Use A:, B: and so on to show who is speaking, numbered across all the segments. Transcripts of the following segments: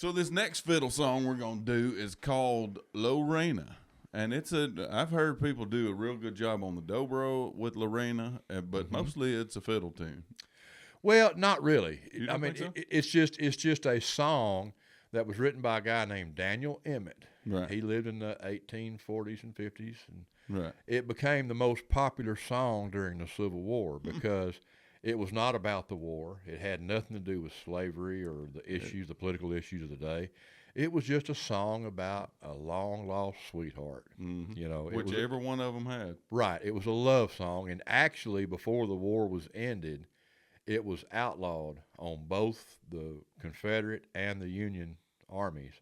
A: So this next fiddle song we're gonna do is called Lorena, and I've heard people do a real good job on the dobro with Lorena, but mostly it's a fiddle tune.
B: Well, not really.
A: You don't think so?
B: It's just a song that was written by a guy named Daniel Emmett.
A: Right.
B: He lived in the 1840s and 50s, and
A: Right.
B: it became the most popular song during the Civil War because it was not about the war. It had nothing to do with slavery or the political issues of the day. It was just a song about a long lost sweetheart.
A: Mm-hmm.
B: You know,
A: which every one of them had.
B: Right. It was a love song, and actually, before the war was ended, it was outlawed on both the Confederate and the Union armies.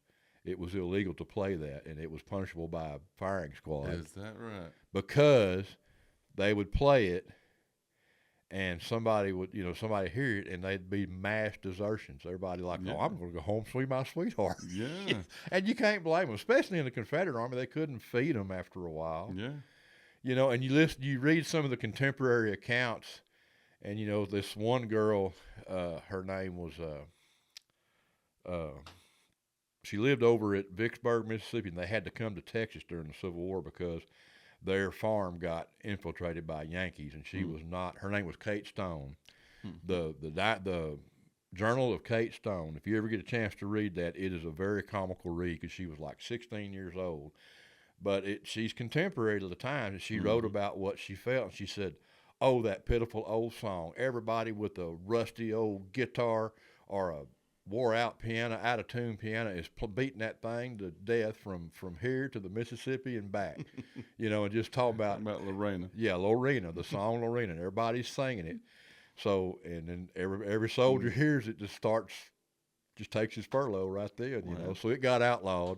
B: It was illegal to play that, and it was punishable by a firing squad.
A: Is that right?
B: Because they would play it, and somebody would hear it, and they'd be mass desertions. Everybody I'm going to go home, see my sweetheart.
A: Yeah.
B: And you can't blame them, especially in the Confederate Army. They couldn't feed them after a while.
A: Yeah.
B: And you read some of the contemporary accounts, and this one girl, her name was she lived over at Vicksburg, Mississippi, and they had to come to Texas during the Civil War because their farm got infiltrated by Yankees, and she was not. Her name was Kate Stone. The Journal of Kate Stone. If you ever get a chance to read that, it is a very comical read because she was like 16 years old. But she's contemporary to the times, and she wrote about what she felt. And she said, "Oh, that pitiful old song. Everybody with a rusty old guitar or a wore-out piano, out-of-tune piano is beating that thing to death from here to the Mississippi and back." And just talk about
A: Lorena.
B: Yeah, Lorena, the song Lorena. And everybody's singing it. So, and then every soldier hears it, just takes his furlough right then, So it got outlawed.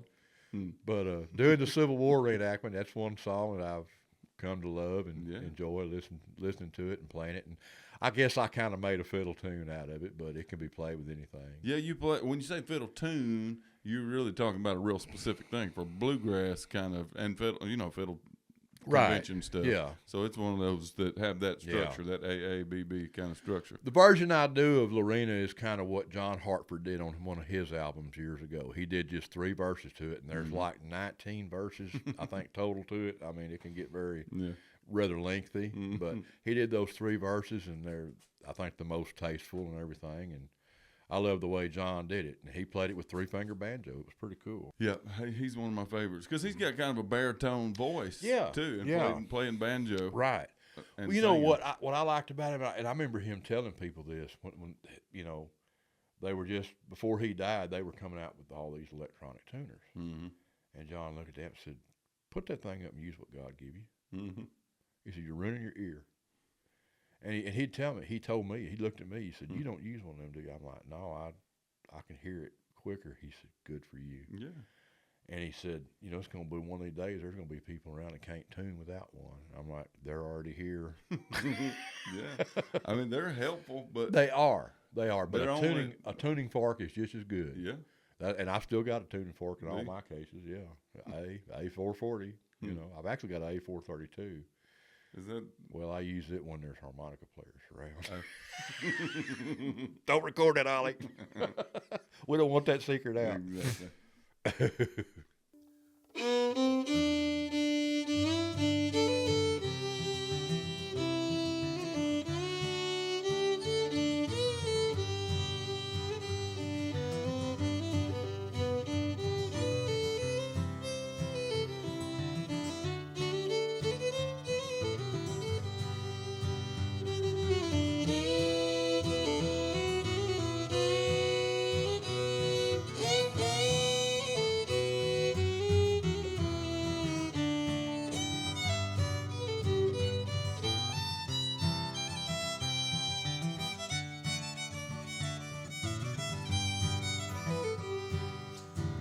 B: But during the Civil War reenactment, that's one song that I've come to love and enjoy listening to it and playing it. And I guess I kind of made a fiddle tune out of it, but it can be played with anything.
A: Yeah, when you say fiddle tune, you're really talking about a real specific thing for bluegrass kind of, and fiddle, fiddle convention stuff.
B: Yeah.
A: So it's one of those that have that structure, that AABB kind of structure.
B: The version I do of Lorena is kind of what John Hartford did on one of his albums years ago. He did just 3 verses to it, and there's like 19 verses, I think, total to it. I mean, it can get rather lengthy, but he did those 3 verses, and they're, I think, the most tasteful and everything. And I love the way John did it, and he played it with 3-finger banjo. It was pretty cool.
A: Yeah, he's one of my favorites because he's got kind of a baritone voice, too, and playing banjo.
B: Right. Well, you know what I liked about him, and I remember him telling people this when they were just before he died, they were coming out with all these electronic tuners, and John looked at that and said, "Put that thing up and use what God give you." He said, "You're ruining your ear." And he'd tell me, he told me, he looked at me, he said, "You don't use one of them, do you?" I'm like, "No, I can hear it quicker." He said, "Good for you."
A: Yeah.
B: And he said, "It's going to be one of these days, there's going to be people around that can't tune without one." I'm like, "They're already here."
A: Yeah. I mean, they're helpful, but
B: They are. But a tuning fork is just as good.
A: Yeah.
B: And I've still got a tuning fork in all my cases, A440. I've actually got an A432.
A: Is that?
B: Well, I use it when there's harmonica players around. Don't record that, Ollie. We don't want that secret out.
A: Exactly.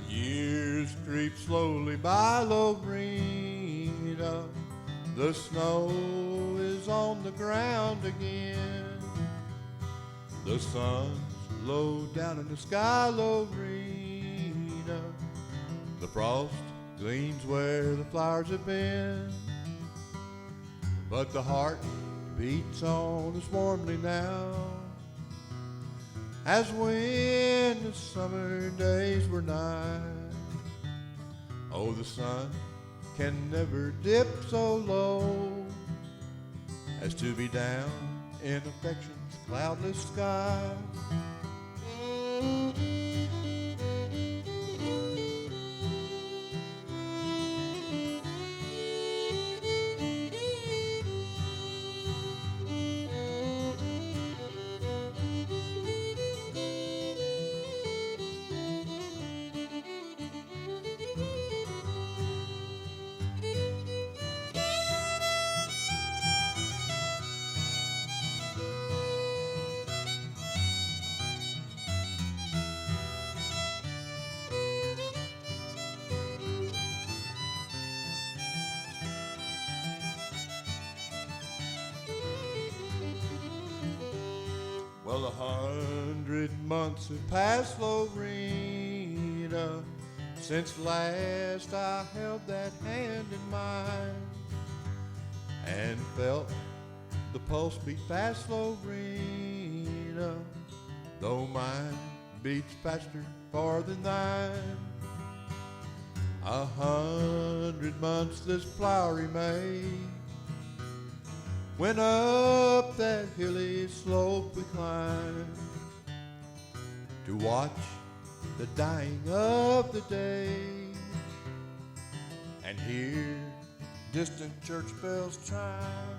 C: Years creep slowly by Lorena. The snow is on the ground again. The sun's low down in the sky, Lorena. The frost gleams where the flowers have been. But the heart beats on as warmly now. as when the summer days were nigh. Oh, the sun can never dip so low as to be down in affection's cloudless sky. Well, 100 months have passed, Lorena, since last I held that hand in mine and felt the pulse beat fast, Lorena, though mine beats faster far than thine. 100 months this flowery May, when up that hilly slope we climb to watch the dying of the day and hear distant church bells chime.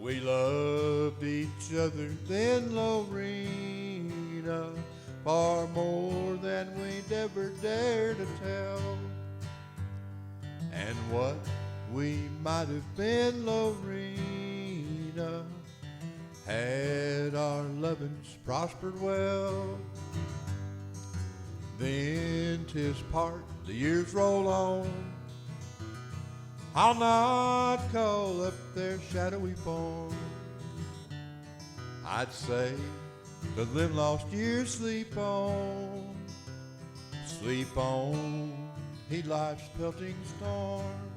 C: We loved each other then, Lorena, far more than we'd ever dare to tell. And what we might have been, Lorena, had our lovings prospered well. Then 'tis part, the years roll on, I'll not call up their shadowy form. I'd say to them lost years, sleep on, heed life's pelting storm.